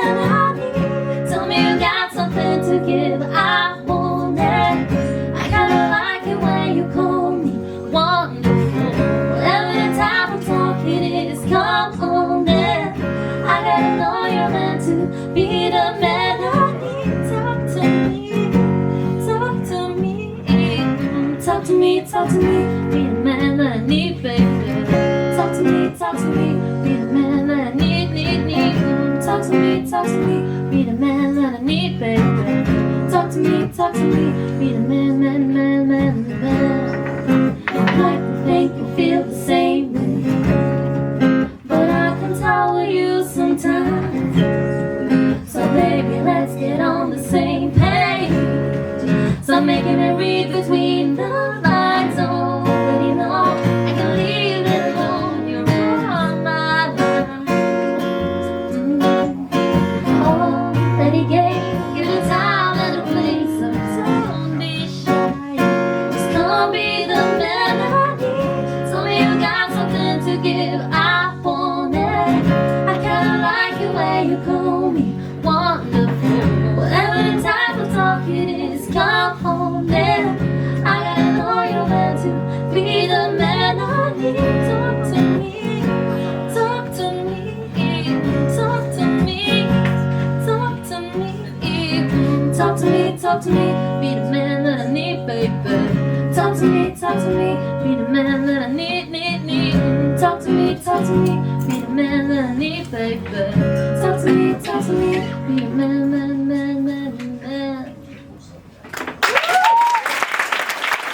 man I need. Tell me you got something to give, I want it. I kinda like it when you call me wonderful. Whatever the type of talk it is, come on then. I gotta know you're meant to be the man I need. Talk to me, talk to me, talk to me, talk to me, be the man that I need, baby. Talk to me, be the man that I need, need. Talk to me, be the man that I need, baby. Talk to me, be the man. I'd like to think you feel the same way, but I can tell you sometimes. So baby, let's get on the same page. Stop making me read between the lines. Already know I can leave it alone. You're on my mind. Already gave you the time and the place, so don't be shy. Just come be the man I need. Tell me you got something to give, I want it. I kinda like it when you call me wonderful. Whatever the type of talk it is, come home then. I gotta know you're meant to be the man I need. Talk to me, talk to me, talk to me, talk to me, talk to me, be the man that I need, baby. Talk to me, be the man that I need. Talk to me, be the man that I need, baby. Talk to me, be the man that I need.